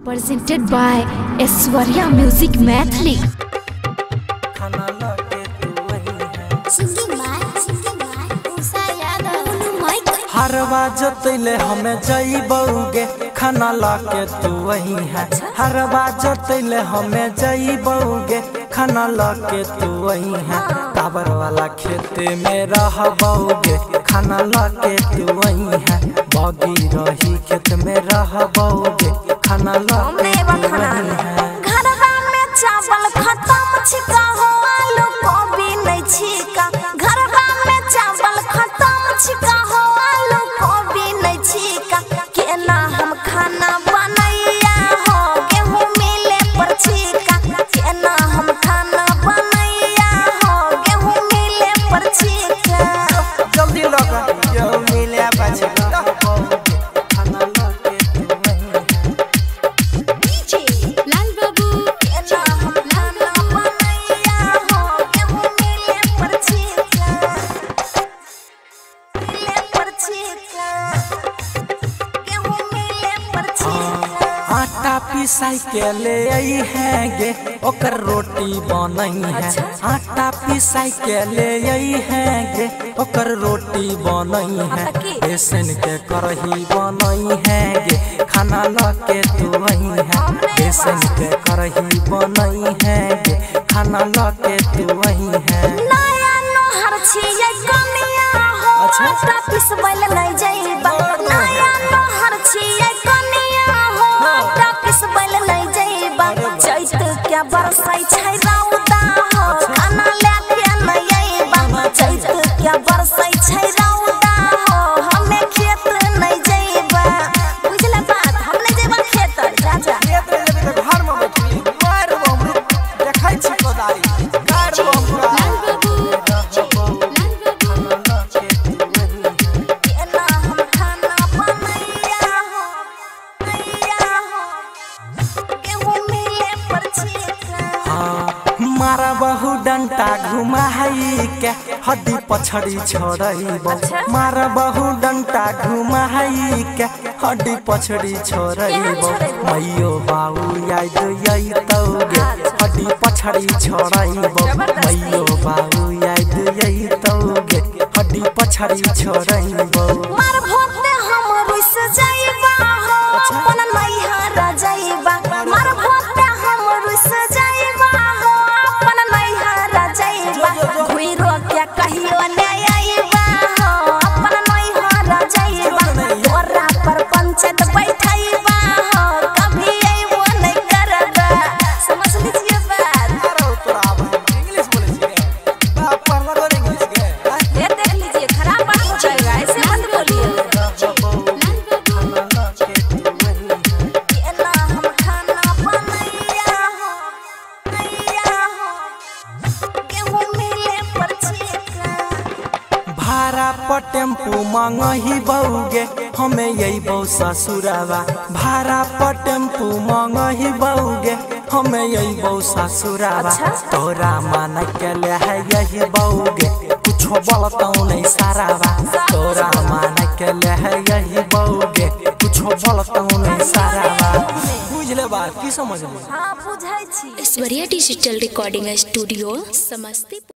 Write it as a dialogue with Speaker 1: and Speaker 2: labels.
Speaker 1: Presented by Aishwarya Music Mathli।
Speaker 2: हरवा जोतले हमें जइबौगे खाना लाके तू वही है। हरवा जोतले हमें जइबौगे खाना लाके तू वही है। काबर वाला खेत में रहबौगे खाना लाके तू वही है। बागी रही खेत में रहबौगे खाना लाके तू वही है।
Speaker 3: घरवा में चावल खत्म छिका हो आलू कोबी नहीं छिका। घरवा में चावल खत्म छिका हो आलू कोबी नहीं छिका। केना हम खाना बनैया हो गेहूं मिले पर छिका। केना हम खाना बनैया हो गेहूं मिले पर छिका।
Speaker 2: जल्दी लगा गेहूं मिले पर छिका। खाना लाके तू वही है।
Speaker 3: डीजे लाल बाबू केना हम खाना बनैया हो गेहूं मिले पर छिका। मिले पर छिका। गेहूं मिले पर छिका।
Speaker 2: आटा पिसाई के ले आई है गे ओकर रोटी बनई है। आटा पिसाई के ले आई है गे ओकर रोटी बनई है। बेसन के करही बनई है गे खाना लाके तू वही है। बेसन के करही बनई है गे खाना लाके तू वही है।
Speaker 3: नया नोहर छियै कनिया हो आटा पिसबैल नहीं जइबा। नया नोहर छियै कनिया हो आटा पिसबैल नहीं जइबा। चैत के बरसै छै रौदा हो खाना लेके नहीं अइबा। चैत के बरसै छै रौदा हो हमें खेत नहीं जइबा। बुझला बात हम नहीं जइबा खेत राजा।
Speaker 2: घर में बैठी मार हम देखै छी कोदारी गाड़ हमरा
Speaker 3: केना हम खाना बनैया हो नैया हो गेहूं मिले पर छिका।
Speaker 2: मारा बहु डंटा घुमाई के हड्डी पछड़ी छोड़ब। मारा बहु डंटा घुमाई के हड्डी पछड़ी छोड़ब। मैयो बाबू याद अइतौगे हड्डी पछड़ी छोड़ब। मैयो बाबू याद अइतौगे हड्डी पछड़ी छोड़ब।
Speaker 3: मार भोते हम रुस जाइबा हो अपन नैहर जाइबा। मार भोते हम रुस जाइबा हो अपन नैहर जाइबा। घुइरो के कहियो नहीं आइबा हो अपन नैहर जाइबा। तोरा पर पंचायत बैठाइबा हो कभी अइबो नहीं करबा। समझ लीजिए बात।
Speaker 2: इंग्लिश बोले छी बाप पढ़ला तो इंग्लिश के
Speaker 3: ये देख लीजिए खराब बात हो जाएगा ऐसे मत बोलिए। केना हम खाना बनैया हो नैया हो गेहूं मिले पर छिका।
Speaker 2: भाड़ा पर टेम्पू मांगही बउगे हमें यही बहु ससुरावा। भाड़ा पर टेम्पू मांगही बउगे हमें यही बहु ससुरावा। तोरा मान के ले है यही बउगे कुछो बोलतौ नहीं सारावा। तोरा मान के ले है यही बउगे कुछो बोलतौ नहीं सारावा। बुझले बात की समझ में?
Speaker 3: हाँ बुझै छी।
Speaker 1: Aishwarya digital recording studio Samastipur.